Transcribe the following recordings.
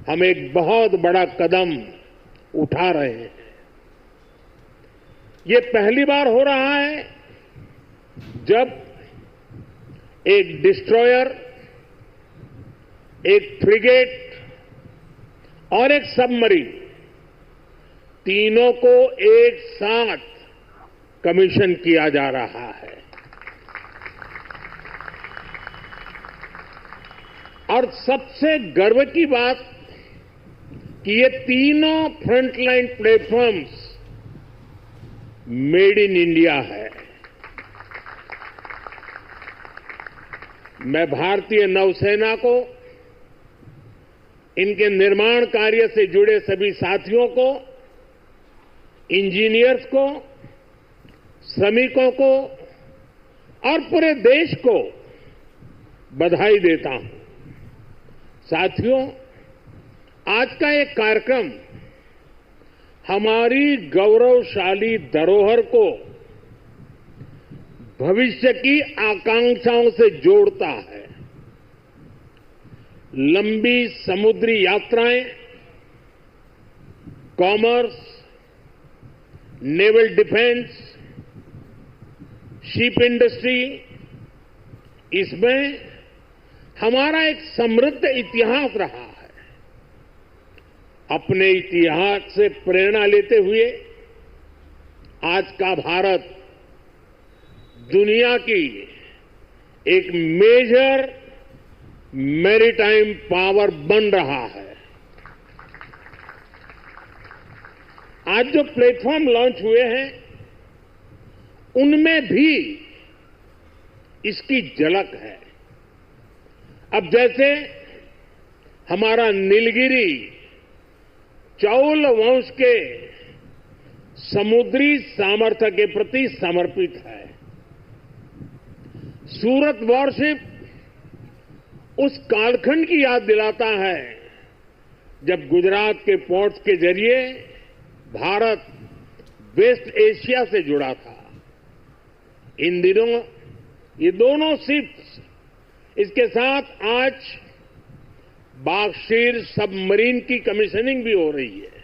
हम एक बहुत बड़ा कदम उठा रहे हैं। ये पहली बार हो रहा है जब एक डिस्ट्रॉयर, एक फ्रिगेट और एक सबमरीन तीनों को एक साथ कमीशन किया जा रहा है। और सबसे गर्व की बात कि ये तीनों frontline platforms made in India है। मैं भारतीय नौसेना को, इनके निर्माण कार्य से जुड़े सभी साथियों को, इंजीनियर्स को, श्रमिकों को और पूरे देश को बधाई देता हूं। साथियों, आज का एक कार्यक्रम हमारी गौरवशाली धरोहर को भविष्य की आकांक्षाओं से जोड़ता है। लंबी समुद्री यात्राएं, commerce, naval defence, ship industry, इसमें हमारा एक समृद्ध इतिहास रहा है। अपने इतिहास से प्रेरणा लेते हुए आज का भारत दुनिया की एक मेजर मैरीटाइम पावर बन रहा है। आज जो प्लेटफॉर्म लॉन्च हुए हैं उनमें भी इसकी झलक है। अब जैसे हमारा नीलगिरी चौल वंश के समुद्री सामर्थ्य के प्रति समर्पित है। सूरत वॉरशिप उस कालखंड की याद दिलाता है जब गुजरात के पोर्ट्स के जरिए भारत वेस्ट एशिया से जुड़ा था। इन दिनों ये दोनों शिप्स, इसके साथ आज बागशीर सबमरीन की कमीशनिंग भी हो रही है।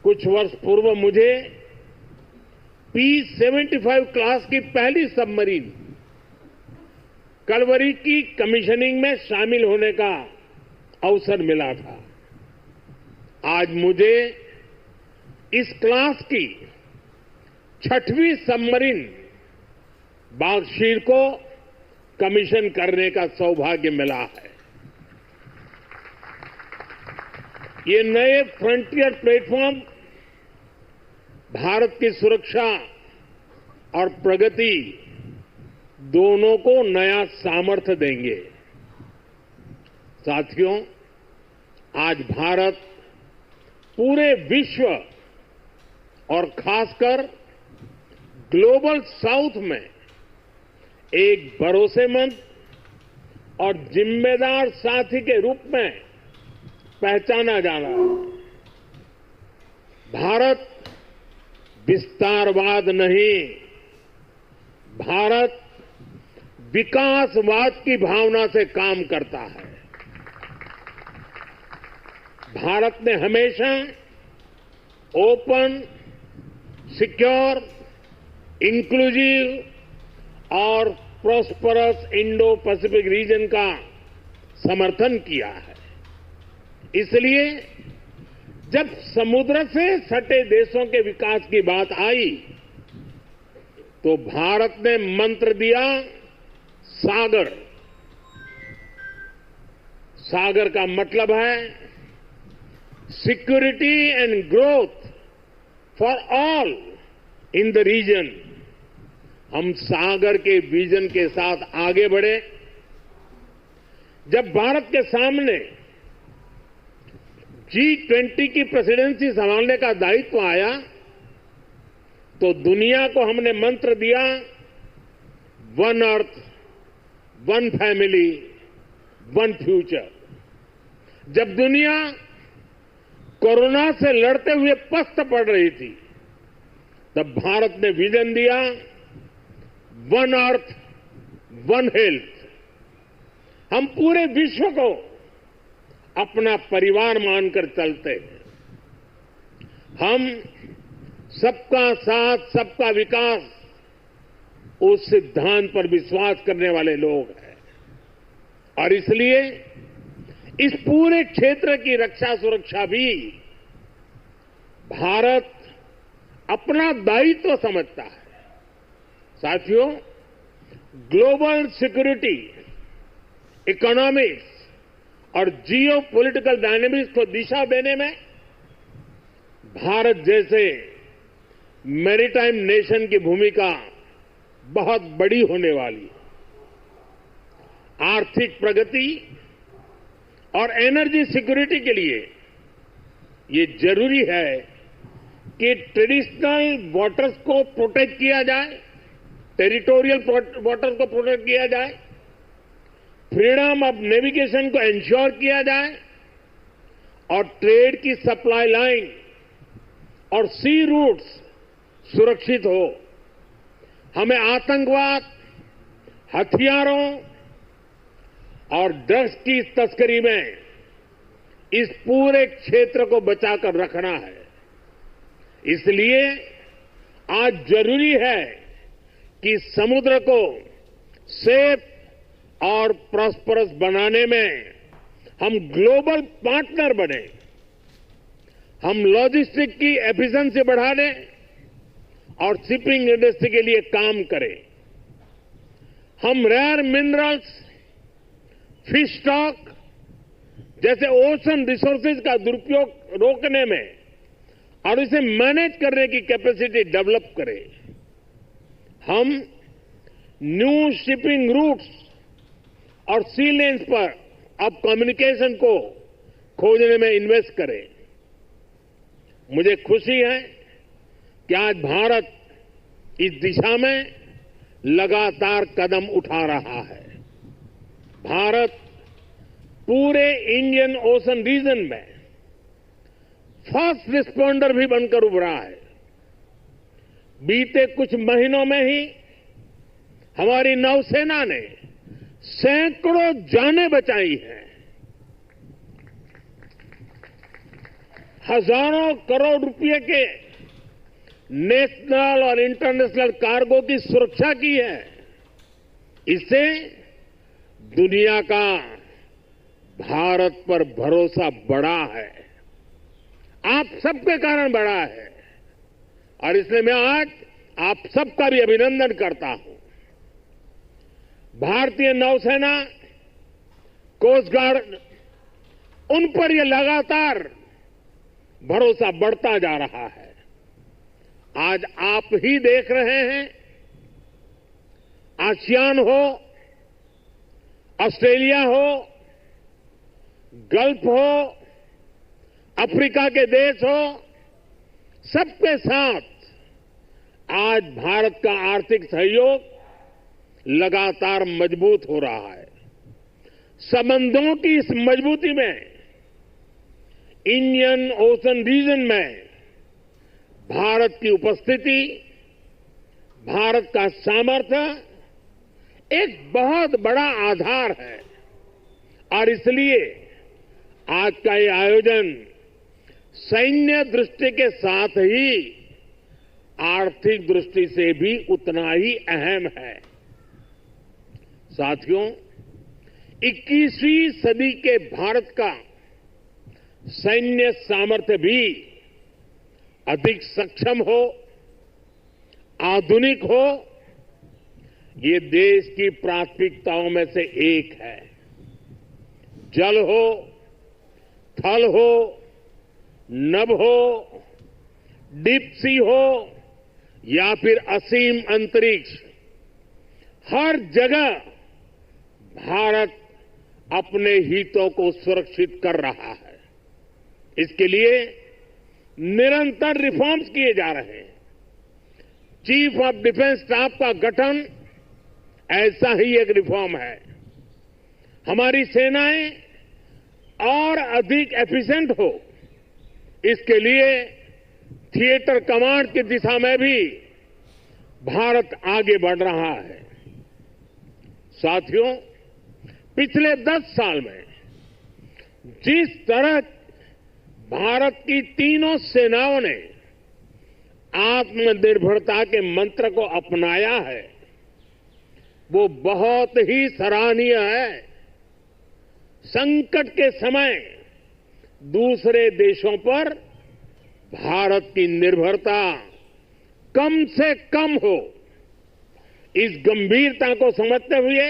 कुछ वर्ष पूर्व मुझे P-75 क्लास की पहली सबमरीन कलवरी की कमीशनिंग में शामिल होने का अवसर मिला था। आज मुझे इस क्लास की 6वीं सबमरीन बागशीर को कमीशन करने का सौभाग्य मिला है। ये नए फ्रंटियर प्लेटफॉर्म भारत की सुरक्षा और प्रगति दोनों को नया सामर्थ्य देंगे। साथियों, आज भारत पूरे विश्व और खासकर ग्लोबल साउथ में एक भरोसेमंद और जिम्मेदार साथी के रूप में पहचाना जा रहा है। भारत विस्तारवाद नहीं, भारत विकासवाद की भावना से काम करता है। भारत ने हमेशा ओपन, सिक्योर, इंक्लूसिव और प्रॉस्परस इंडो पैसिफिक रीजन का समर्थन किया है। इसलिए जब समुद्र से सटे देशों के विकास की बात आई तो भारत ने मंत्र दिया सागर। सागर का मतलब है security and growth for all in the region. हम सागर के विजन के साथ आगे बढ़े। जब भारत के सामने G20 की प्रेसिडेंसी संभालने का दायित्व आया तो दुनिया को हमने मंत्र दिया one earth, one family, one future. जब दुनिया कोरोना से लड़ते हुए पस्त पड़ रही थी तब भारत ने विजन दिया वन अर्थ, वन हेल्थ। हम पूरे विश्व को अपना परिवार मानकर चलते हैं। हम सबका साथ सबका विकास उस सिद्धांत पर विश्वास करने वाले लोग हैं और इसलिए इस पूरे क्षेत्र की रक्षा सुरक्षा भी भारत अपना दायित्व समझता है। साथियों, ग्लोबल सिक्योरिटी, इकोनॉमिक्स और जियो पॉलिटिकल डायनेमिक्स को दिशा देने में भारत जैसे मैरीटाइम नेशन की भूमिका बहुत बड़ी होने वाली है। आर्थिक प्रगति और एनर्जी सिक्योरिटी के लिए ये जरूरी है कि ट्रेडिशनल वाटर्स को प्रोटेक्ट किया जाए, टेरिटोरियल वाटर्स को प्रोटेक्ट किया जाए, फ्रीडम ऑफ नेविगेशन को इंश्योर किया जाए और ट्रेड की सप्लाई लाइन और सी रूट्स सुरक्षित हो। हमें आतंकवाद, हथियारों और ड्रग्स की तस्करी में इस पूरे क्षेत्र को बचाकर रखना है। इसलिए आज जरूरी है कि समुद्र को सेफ और प्रॉस्परस बनाने में हम ग्लोबल पार्टनर बने। हम लॉजिस्टिक की एफिशिएंसी बढ़ाने और शिपिंग इंडस्ट्री के लिए काम करें। हम रेयर मिनरल्स, फिश स्टॉक जैसे ओशन रिसोर्सेज का दुरुपयोग रोकने में और इसे मैनेज करने की कैपेसिटी डेवलप करें। हम न्यू शिपिंग रूट्स और सी लेन्स पर अब कम्युनिकेशन को खोजने में इन्वेस्ट करें। मुझे खुशी है कि आज भारत इस दिशा में लगातार कदम उठा रहा है। भारत पूरे इंडियन ओशन रीजन में फर्स्ट रिस्पॉन्डर भी बनकर उभरा है। बीते कुछ महीनों में ही हमारी नौसेना ने सैकड़ों जानें बचाई हैं। हजारों करोड़ रुपए के नेशनल और इंटरनेशनल कार्गो की सुरक्षा की है। इससे दुनिया का भारत पर भरोसा बढ़ा है, आप सबके कारण बढ़ा है और इसलिए मैं आज आप सबका भी अभिनंदन करता हूं। भारतीय नौसेना, कोस्ट गार्ड, उन पर यह लगातार भरोसा बढ़ता जा रहा है। आज आप ही देख रहे हैं, आसियान हो, ऑस्ट्रेलिया हो, गल्फ हो, अफ्रीका के देश हो, सबके साथ आज भारत का आर्थिक सहयोग लगातार मजबूत हो रहा है। संबंधों की इस मजबूती में इंडियन ओशन रीजन में भारत की उपस्थिति, भारत का सामर्थ्य एक बहुत बड़ा आधार है और इसलिए आज का ये आयोजन सैन्य दृष्टि के साथ ही आर्थिक दृष्टि से भी उतना ही अहम है। साथियों, 21वीं सदी के भारत का सैन्य सामर्थ्य भी अधिक सक्षम हो, आधुनिक हो, ये देश की प्राथमिकताओं में से एक है। जल हो, थल हो, नभ हो, डीप सी हो या फिर असीम अंतरिक्ष, हर जगह भारत अपने हितों को सुरक्षित कर रहा है। इसके लिए निरंतर रिफॉर्म्स किए जा रहे हैं। चीफ ऑफ डिफेंस स्टाफ का गठन ऐसा ही एक रिफॉर्म है। हमारी सेनाएं और अधिक एफिशिएंट हो, इसके लिए थिएटर कमांड की दिशा में भी भारत आगे बढ़ रहा है। साथियों, पिछले 10 साल में जिस तरह भारत की तीनों सेनाओं ने आत्मनिर्भरता के मंत्र को अपनाया है, वो बहुत ही सराहनीय है। संकट के समय दूसरे देशों पर भारत की निर्भरता कम से कम हो, इस गंभीरता को समझते हुए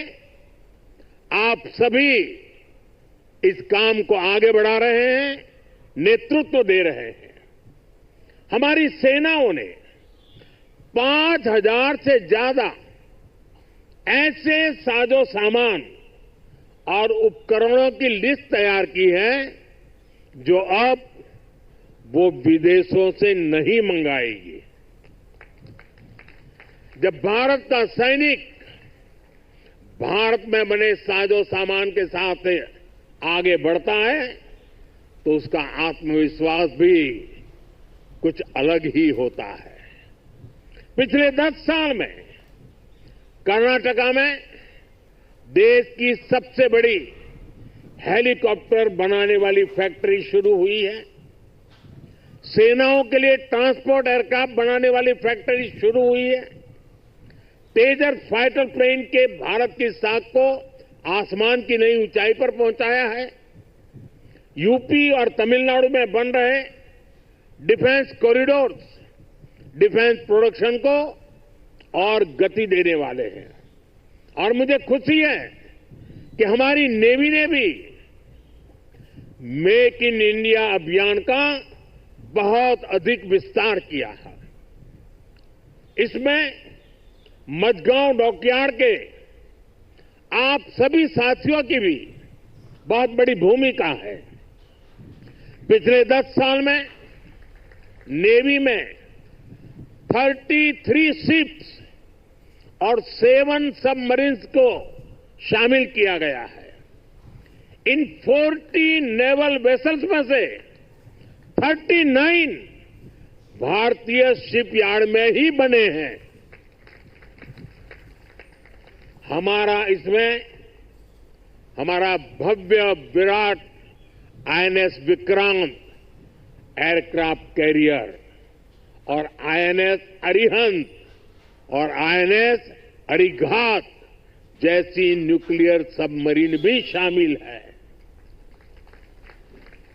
आप सभी इस काम को आगे बढ़ा रहे हैं, नेतृत्व दे रहे हैं। हमारी सेनाओं ने 5,000 से ज्यादा ऐसे साजो सामान और उपकरणों की लिस्ट तैयार की है जो अब वो विदेशों से नहीं मंगाएगी। जब भारत का सैनिक भारत में बने साजो सामान के साथ आगे बढ़ता है तो उसका आत्मविश्वास भी कुछ अलग ही होता है। पिछले 10 साल में कर्नाटका में देश की सबसे बड़ी हेलीकॉप्टर बनाने वाली फैक्ट्री शुरू हुई है। सेनाओं के लिए ट्रांसपोर्ट एयरक्राफ्ट बनाने वाली फैक्ट्री शुरू हुई है। तेजस फाइटर प्लेन के भारत की साख को आसमान की नई ऊंचाई पर पहुंचाया है। यूपी और तमिलनाडु में बन रहे डिफेंस कॉरिडोर्स डिफेंस प्रोडक्शन को और गति देने वाले हैं। और मुझे खुशी है कि हमारी नेवी ने भी मेक इन इंडिया अभियान का बहुत अधिक विस्तार किया है। इसमें मझगांव डॉकयार्ड के आप सभी साथियों की भी बहुत बड़ी भूमिका है। पिछले 10 साल में नेवी में 33 शिप्स और 7 सबमरीन्स को शामिल किया गया है। इन 40 नेवल वेसल्स में से 39 भारतीय शिपयार्ड में ही बने हैं। हमारा भव्य विराट आईएनएस विक्रांत एयरक्राफ्ट कैरियर और आईएनएस अरिहंत और आईएनएस अरिघात जैसी न्यूक्लियर सबमरीन भी शामिल है।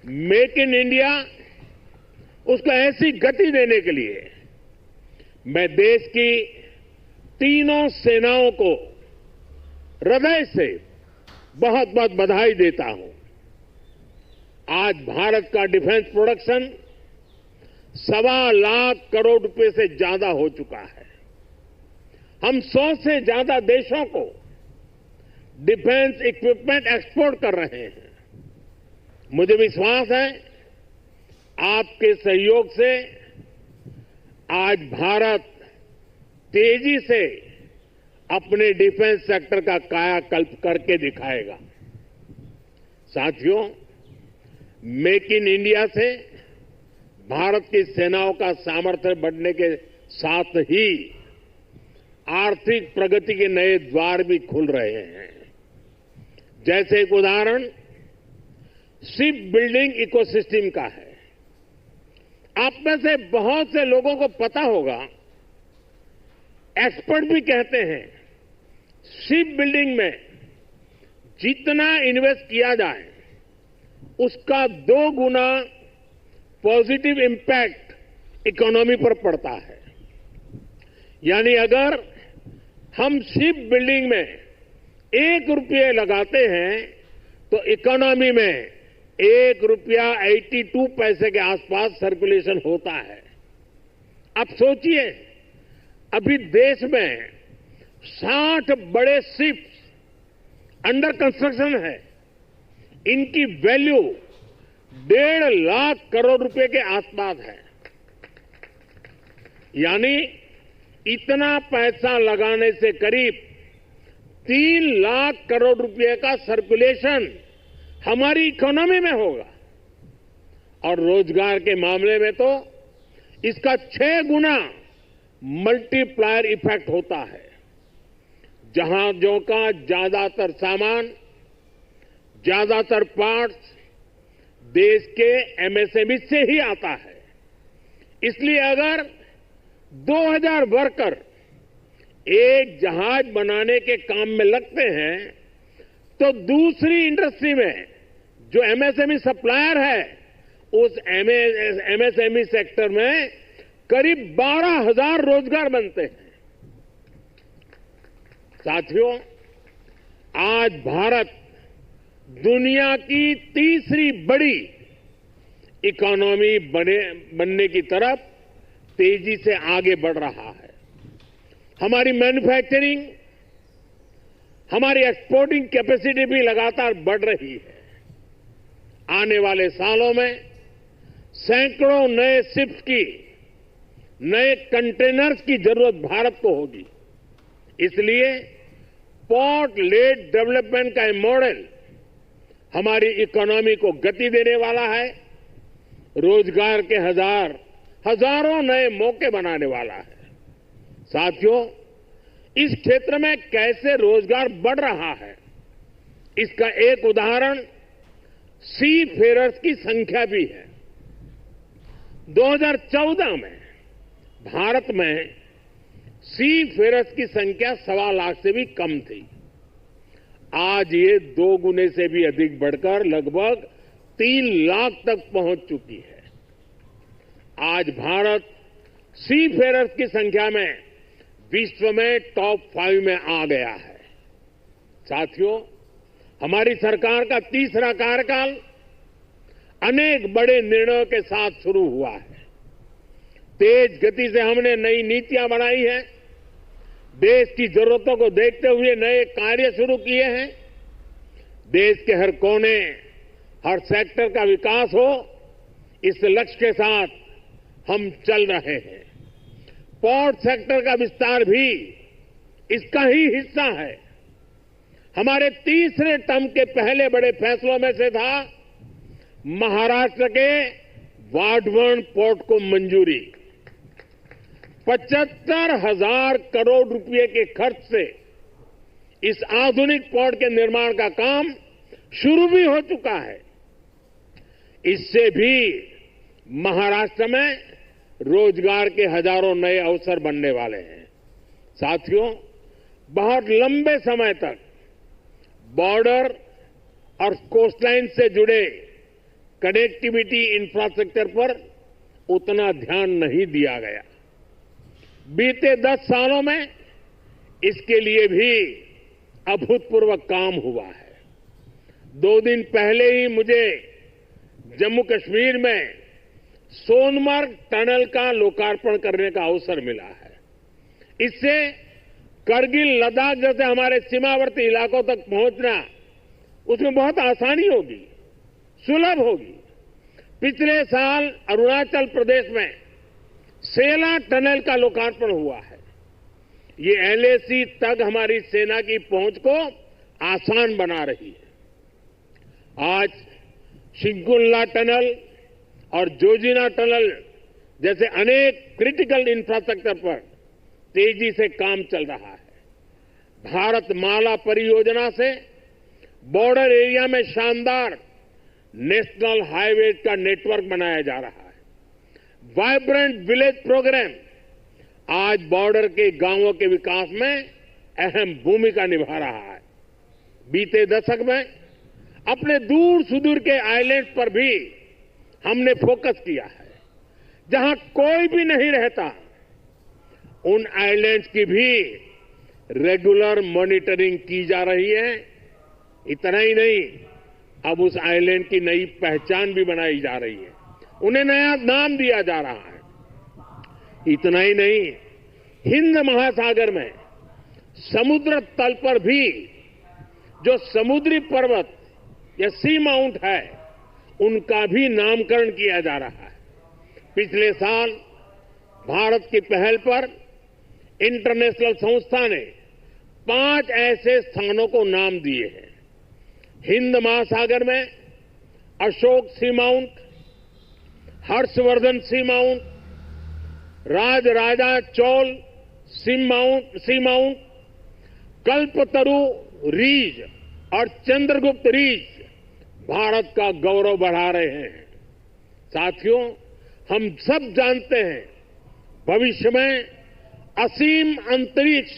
मेक इन इंडिया उसको ऐसी गति देने के लिए मैं देश की तीनों सेनाओं को हृदय से बहुत बहुत बधाई देता हूं। आज भारत का डिफेंस प्रोडक्शन 1.25 लाख करोड़ रुपए से ज्यादा हो चुका है। हम 100 से ज्यादा देशों को डिफेंस इक्विपमेंट एक्सपोर्ट कर रहे हैं। मुझे विश्वास है आपके सहयोग से आज भारत तेजी से अपने डिफेंस सेक्टर का कायाकल्प करके दिखाएगा। साथियों, मेक इन इंडिया से भारत की सेनाओं का सामर्थ्य बढ़ने के साथ ही आर्थिक प्रगति के नए द्वार भी खुल रहे हैं। जैसे एक उदाहरण शिप बिल्डिंग इकोसिस्टम का है। आप में से बहुत से लोगों को पता होगा, एक्सपर्ट भी कहते हैं शिप बिल्डिंग में जितना इन्वेस्ट किया जाए उसका 2 गुना पॉजिटिव इंपैक्ट इकोनॉमी पर पड़ता है। यानी अगर हम शिप बिल्डिंग में 1 रुपये लगाते हैं तो इकोनॉमी में 1 रुपया 82 पैसे के आसपास सर्कुलेशन होता है। अब सोचिए, अभी देश में 60 बड़े शिप्स अंडर कंस्ट्रक्शन है। इनकी वैल्यू 1.5 लाख करोड़ रुपए के आसपास है। यानी इतना पैसा लगाने से करीब 3 लाख करोड़ रुपए का सर्कुलेशन हमारी इकोनॉमी में होगा। और रोजगार के मामले में तो इसका 6 गुना मल्टीप्लायर इफेक्ट होता है। जहाजों का ज्यादातर सामान, ज्यादातर पार्ट्स देश के एमएसएमई से ही आता है। इसलिए अगर 2000 वर्कर एक जहाज बनाने के काम में लगते हैं तो दूसरी इंडस्ट्री में जो एमएसएमई सप्लायर है उस एमएसएमई सेक्टर में करीब 12,000 रोजगार बनते हैं। साथियों, आज भारत दुनिया की तीसरी बड़ी इकोनॉमी बनने की तरफ तेजी से आगे बढ़ रहा है। हमारी मैन्युफैक्चरिंग, हमारी एक्सपोर्टिंग कैपेसिटी भी लगातार बढ़ रही है। आने वाले सालों में सैकड़ों नए शिप्स की, नए कंटेनर्स की जरूरत भारत को होगी। इसलिए पोर्ट लेड डेवलपमेंट का मॉडल हमारी इकोनॉमी को गति देने वाला है, रोजगार के हजारों नए मौके बनाने वाला है। साथियों, इस क्षेत्र में कैसे रोजगार बढ़ रहा है, इसका एक उदाहरण सी फेरर्स की संख्या भी है। 2014 में भारत में सी फेरर्स की संख्या 1.25 लाख से भी कम थी। आज ये 2 गुने से भी अधिक बढ़कर लगभग 3 लाख तक पहुंच चुकी है। आज भारत सी फेरर्स की संख्या में विश्व में टॉप 5 में आ गया है। साथियों, हमारी सरकार का तीसरा कार्यकाल अनेक बड़े निर्णयों के साथ शुरू हुआ है। तेज गति से हमने नई नीतियां बनाई हैं, देश की जरूरतों को देखते हुए नए कार्य शुरू किए हैं। देश के हर कोने, हर सेक्टर का विकास हो, इस लक्ष्य के साथ हम चल रहे हैं। पोर्ट सेक्टर का विस्तार भी इसका ही हिस्सा है। हमारे तीसरे टर्म के पहले बड़े फैसलों में से था महाराष्ट्र के वाढवण पोर्ट को मंजूरी। 75,000 करोड़ रुपए के खर्च से इस आधुनिक पोर्ट के निर्माण का काम शुरू भी हो चुका है। इससे भी महाराष्ट्र में रोजगार के हजारों नए अवसर बनने वाले हैं। साथियों, बहुत लंबे समय तक बॉर्डर और कोस्टलाइन से जुड़े कनेक्टिविटी इंफ्रास्ट्रक्चर पर उतना ध्यान नहीं दिया गया। बीते 10 सालों में इसके लिए भी अभूतपूर्व काम हुआ है। 2 दिन पहले ही मुझे जम्मू कश्मीर में सोनमर्ग टनल का लोकार्पण करने का अवसर मिला है। इससे करगिल, लद्दाख जैसे हमारे सीमावर्ती इलाकों तक पहुंचना, उसमें बहुत आसानी होगी, सुलभ होगी। पिछले साल अरुणाचल प्रदेश में सेला टनल का लोकार्पण हुआ है। ये एलएसी तक हमारी सेना की पहुंच को आसान बना रही है। आज शिंकुल्ला टनल और जोजिना टनल जैसे अनेक क्रिटिकल इंफ्रास्ट्रक्चर पर तेजी से काम चल रहा है। भारत माला परियोजना से बॉर्डर एरिया में शानदार नेशनल हाईवे का नेटवर्क बनाया जा रहा है। वाइब्रेंट विलेज प्रोग्राम आज बॉर्डर के गांवों के विकास में अहम भूमिका निभा रहा है। बीते दशक में अपने दूर सुदूर के आइलैंड पर भी हमने फोकस किया है। जहां कोई भी नहीं रहता, उन आइलैंड्स की भी रेगुलर मॉनिटरिंग की जा रही है। इतना ही नहीं, अब उस आइलैंड की नई पहचान भी बनाई जा रही है, उन्हें नया नाम दिया जा रहा है। इतना ही नहीं, हिंद महासागर में समुद्र तल पर भी जो समुद्री पर्वत या सी माउंट है, उनका भी नामकरण किया जा रहा है। पिछले साल भारत की पहल पर इंटरनेशनल संस्था ने 5 ऐसे स्थानों को नाम दिए हैं। हिंद महासागर में अशोक सी माउंट, हर्षवर्धन सी माउंट, राजराजा चोल सी माउंट, कल्पतरु रीज और चंद्रगुप्त रीज भारत का गौरव बढ़ा रहे हैं। साथियों, हम सब जानते हैं भविष्य में असीम अंतरिक्ष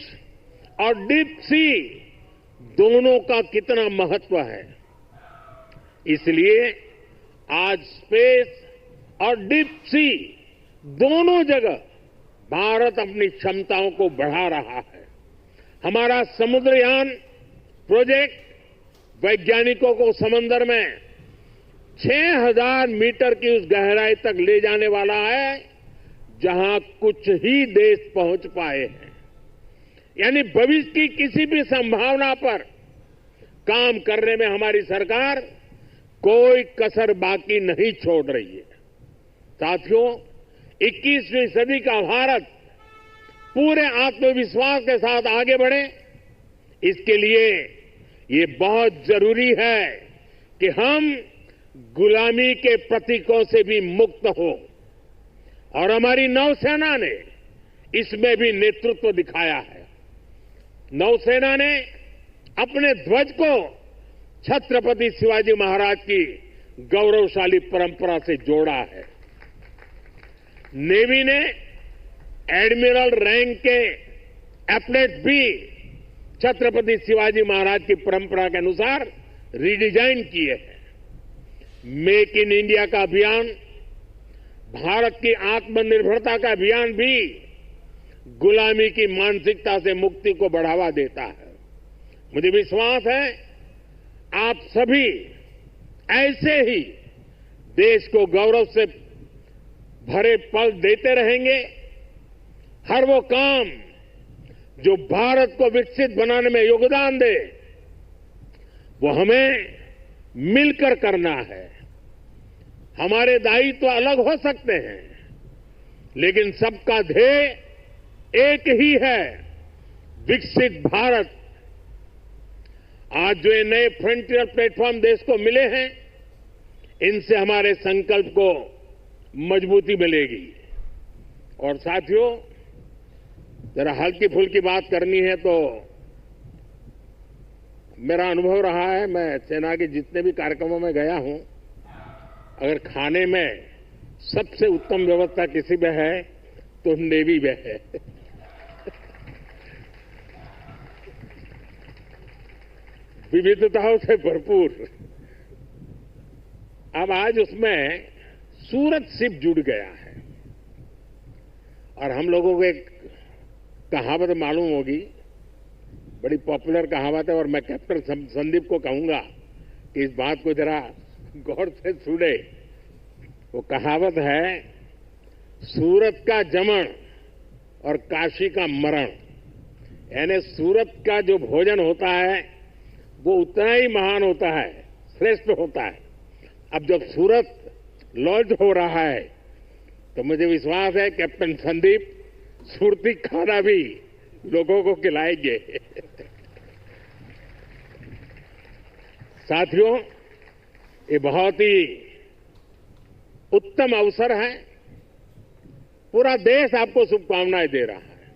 और डीप सी दोनों का कितना महत्व है। इसलिए आज स्पेस और डीप सी दोनों जगह भारत अपनी क्षमताओं को बढ़ा रहा है। हमारा समुद्रयान प्रोजेक्ट वैज्ञानिकों को समंदर में 6000 मीटर की उस गहराई तक ले जाने वाला है जहां कुछ ही देश पहुंच पाए हैं। यानी भविष्य की किसी भी संभावना पर काम करने में हमारी सरकार कोई कसर बाकी नहीं छोड़ रही है। साथियों, 21वीं सदी का भारत पूरे आत्मविश्वास के साथ आगे बढ़े, इसके लिए ये बहुत जरूरी है कि हम गुलामी के प्रतीकों से भी मुक्त हो। और हमारी नौसेना ने इसमें भी नेतृत्व दिखाया है। नौसेना ने अपने ध्वज को छत्रपति शिवाजी महाराज की गौरवशाली परंपरा से जोड़ा है। नेवी ने एडमिरल रैंक के एप्लेट भी छत्रपति शिवाजी महाराज की परंपरा के अनुसार रिडिजाइन किए हैं। मेक इन इंडिया का अभियान, भारत की आत्मनिर्भरता का अभियान भी गुलामी की मानसिकता से मुक्ति को बढ़ावा देता है। मुझे विश्वास है आप सभी ऐसे ही देश को गौरव से भरे पल देते रहेंगे। हर वो काम जो भारत को विकसित बनाने में योगदान दे, वो हमें मिलकर करना है। हमारे दायित्व अलग हो सकते हैं, लेकिन सबका ध्येय एक ही है, विकसित भारत। आज जो ये नए फ्रंटियर प्लेटफॉर्म देश को मिले हैं, इनसे हमारे संकल्प को मजबूती मिलेगी। और साथियों, जरा हल्की फुल्की बात करनी है तो मेरा अनुभव रहा है, मैं सेना के जितने भी कार्यक्रमों में गया हूं, अगर खाने में सबसे उत्तम व्यवस्था किसी में है तो नेवी में है। विविधताओं से भरपूर। अब आज उसमें सूरत शिप जुड़ गया है। और हम लोगों को एक कहावत मालूम होगी, बड़ी पॉपुलर कहावत है, और मैं कैप्टन संदीप को कहूंगा कि इस बात को जरा गौर से सुने। वो कहावत है, सूरत का जमण और काशी का मरण। यानी सूरत का जो भोजन होता है वो उतना ही महान होता है, श्रेष्ठ होता है। अब जब सूरत लॉन्च हो रहा है तो मुझे विश्वास है कैप्टन संदीप सुरती खाना भी लोगों को खिलाएंगे। साथियों, ये बहुत ही उत्तम अवसर है। पूरा देश आपको शुभकामनाएं दे रहा है,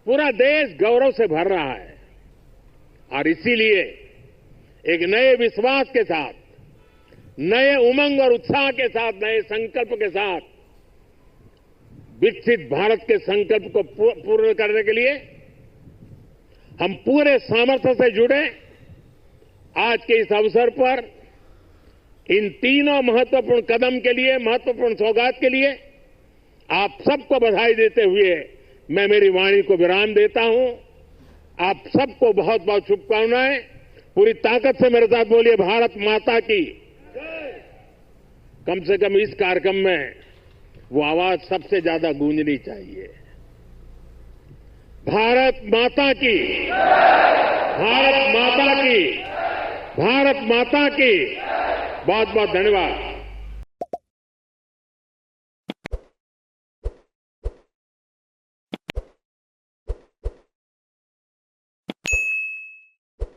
पूरा देश गौरव से भर रहा है। और इसीलिए एक नए विश्वास के साथ, नए उमंग और उत्साह के साथ, नए संकल्प के साथ विकसित भारत के संकल्प को पूर्ण करने के लिए हम पूरे सामर्थ्य से जुड़े। आज के इस अवसर पर इन तीनों महत्वपूर्ण कदम के लिए, महत्वपूर्ण सौगात के लिए आप सबको बधाई देते हुए मैं मेरी वाणी को विराम देता हूं। आप सबको बहुत बहुत शुभकामनाएं। पूरी ताकत से मेरे साथ बोलिए, भारत माता की। कम से कम इस कार्यक्रम में वो आवाज सबसे ज्यादा गूंजनी चाहिए। भारत माता की, भारत माता की, भारत माता की। बहुत बहुत धन्यवाद।